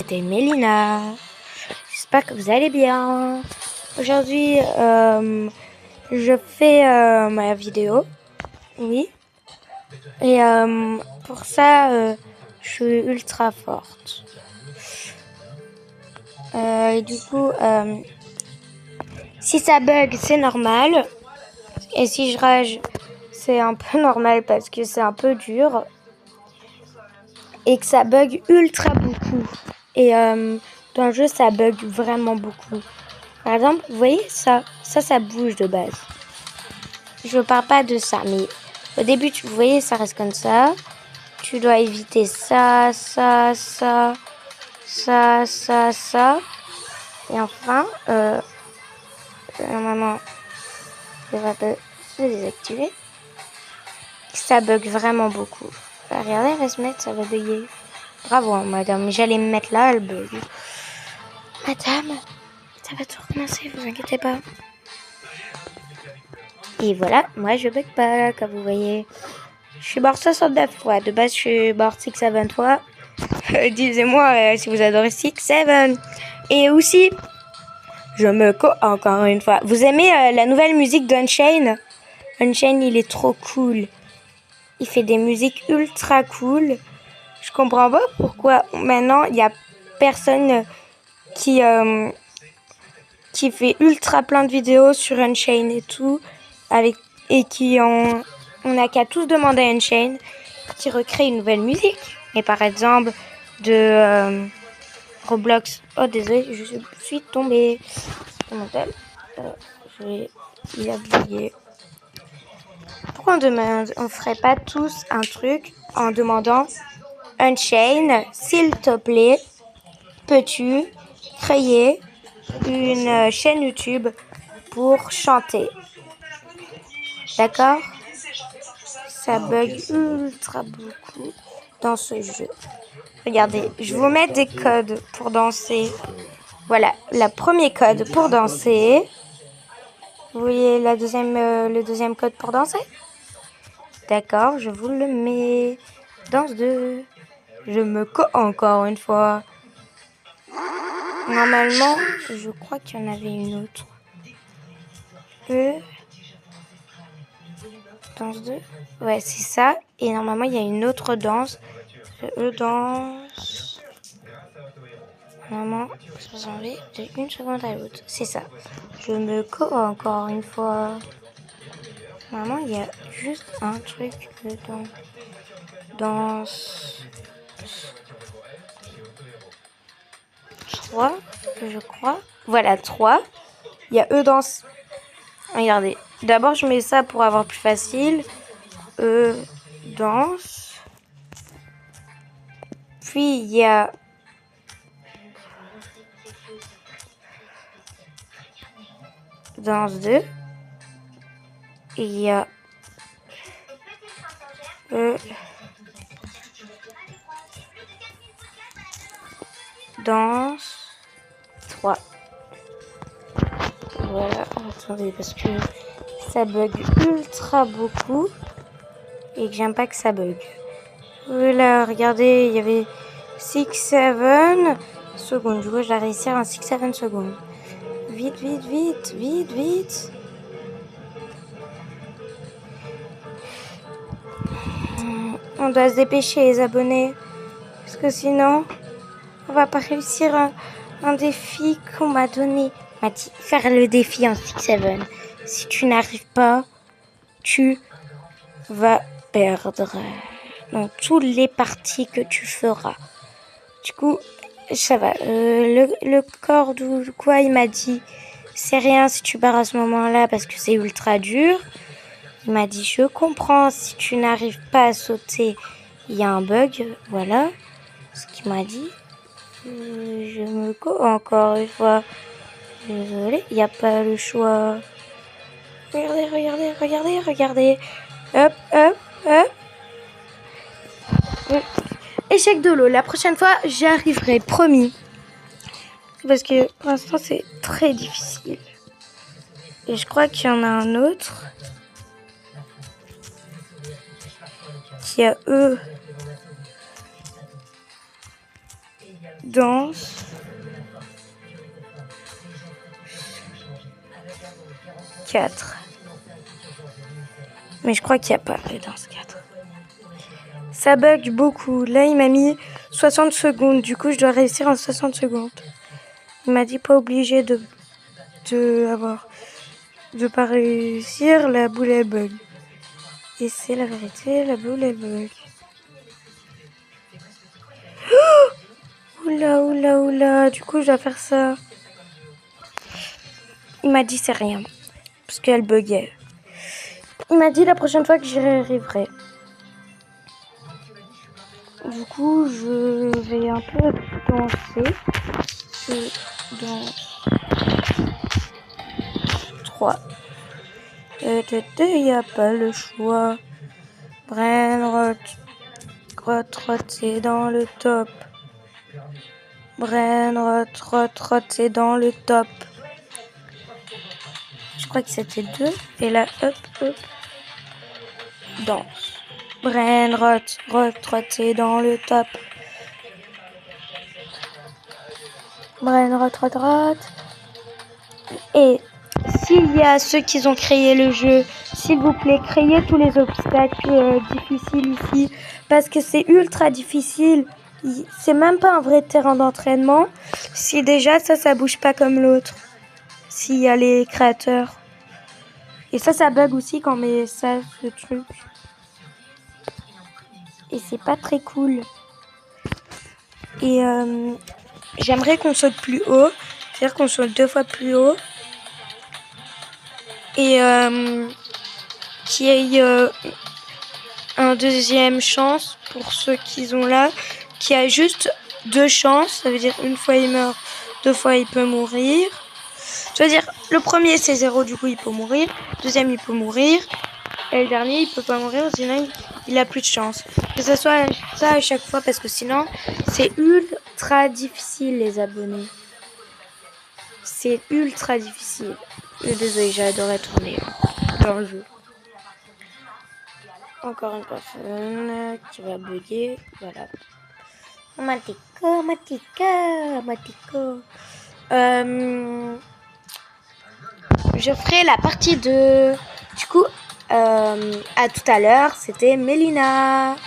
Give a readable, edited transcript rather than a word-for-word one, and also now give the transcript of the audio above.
c'était Mélina. J'espère que vous allez bien. Aujourd'hui, je fais ma vidéo. Oui. Et pour ça, je suis ultra forte. Et du coup, si ça bug, c'est normal. Et si je rage, c'est un peu normal parce que c'est un peu dur. Et que ça bug ultra beaucoup. Et dans le jeu, ça bug vraiment beaucoup. Par exemple, vous voyez ça bouge de base. Je parle pas de ça, mais au début, vous voyez, ça reste comme ça. Tu dois éviter ça. Et enfin, normalement, je vais se désactiver. Ça bug vraiment beaucoup. Regardez, elle va se mettre, ça va bugger. Bravo, hein, madame. J'allais me mettre là, elle bug. Madame, ça va tout recommencer, vous inquiétez pas. Et voilà, moi je bug pas, comme vous voyez. Je suis mort 69 fois. De base, je suis mort 6-7 fois. Disez-moi si vous adorez 6-7. Et aussi, encore une fois. Vous aimez la nouvelle musique d'Unchained? Unchained, il est trop cool. Il fait des musiques ultra cool. Je comprends pas pourquoi maintenant il y a personne qui fait ultra plein de vidéos sur Unchained et tout, on n'a qu'à tous demander à Unchained qui recrée une nouvelle musique. Et par exemple de Roblox. Oh désolé, je suis tombée sur mon tel. Il a oublié. Pourquoi on ferait pas tous un truc en demandant Unchained, s'il te plaît, peux-tu créer une chaîne YouTube pour chanter? D'accord? Ça bug ultra beaucoup dans ce jeu. Regardez, je vous mets des codes pour danser. Voilà, le premier code pour danser. Vous voyez le deuxième code pour danser? D'accord, je vous le mets. Danse 2. Je me encore une fois. Normalement, je crois qu'il y en avait une autre. Danse 2. Ouais, c'est ça. Et normalement, il y a une autre danse. Danse. Normalement, ça s'en va de une seconde à l'autre. C'est ça. Je me encore une fois. Normalement, il y a juste un truc dedans. Danse 3, je crois. Voilà, 3. Il y a danse. Regardez. D'abord, je mets ça pour avoir plus facile. Danse. Puis, il y a danse 2. Et il y a danse 3. Voilà, attendez, parce que ça bug ultra beaucoup et que j'aime pas que ça bug. Voilà, regardez, il y avait 6-7 secondes. Du coup, je l'ai réussi en 6-7 secondes. Vite. On doit se dépêcher, les abonnés. Parce que sinon, on va pas réussir un défi qu'on m'a donné. On m'a dit faire le défi en 6-7. Si tu n'arrives pas, tu vas perdre dans toutes les parties que tu feras. Du coup, ça va. Le corps ou quoi, il m'a dit, c'est rien si tu pars à ce moment-là parce que c'est ultra dur. Il m'a dit, je comprends, si tu n'arrives pas à sauter, il y a un bug. Voilà ce qu'il m'a dit. Je me encore une fois. Désolée, il n'y a pas le choix. Regardez. Hop. Échec de l'eau. La prochaine fois, j'y arriverai, promis. Parce que pour l'instant, c'est très difficile. Et je crois qu'il y en a un autre qui a danse. 4. Mais je crois qu'il n'y a pas de danse 4. Ça bug beaucoup. Là, il m'a mis 60 secondes. Du coup, je dois réussir en 60 secondes. Il m'a dit pas obligé de pas réussir. La boule, elle bug. Et c'est la vérité, la boule, elle bug. Oula, oula, oula. Du coup, je dois faire ça. Il m'a dit c'est rien. Parce qu'elle buguait. Il m'a dit la prochaine fois que j'y arriverai. Du coup, je vais un peu danser. Je danse. 3. Il n'y a pas le choix. Brainrot. Rot, c'est dans le top. Brainrot, rot, c'est dans le top. Je crois que c'était 2. Et là, hop, hop. Danse. Brainrot, c'est dans le top. Brainrot, rot. Et s'il y a ceux qui ont créé le jeu, s'il vous plaît, créez tous les obstacles difficiles ici. Parce que c'est ultra difficile. C'est même pas un vrai terrain d'entraînement. Si déjà ça bouge pas comme l'autre. S'il y a les créateurs. Et ça bug aussi quand on met ça, ce truc. Et c'est pas très cool. Et j'aimerais qu'on saute plus haut. C'est-à-dire qu'on saute 2 fois plus haut. Et qu'il y ait un deuxième chance pour ceux qui ont là. Qui a juste 2 chances. Ça veut dire une fois il meurt, 2 fois il peut mourir. Ça veut dire le premier c'est 0, du coup il peut mourir. Deuxième il peut mourir. Et le dernier il peut pas mourir, sinon il a plus de chance. Que ce soit ça à chaque fois parce que sinon c'est ultra difficile les abonnés. C'est ultra difficile. Désolé, j'ai adoré tourner dans le jeu. Encore une personne qui va bugger. Voilà. Matico. Je ferai la partie 2. Du coup, à tout à l'heure, c'était Mélina.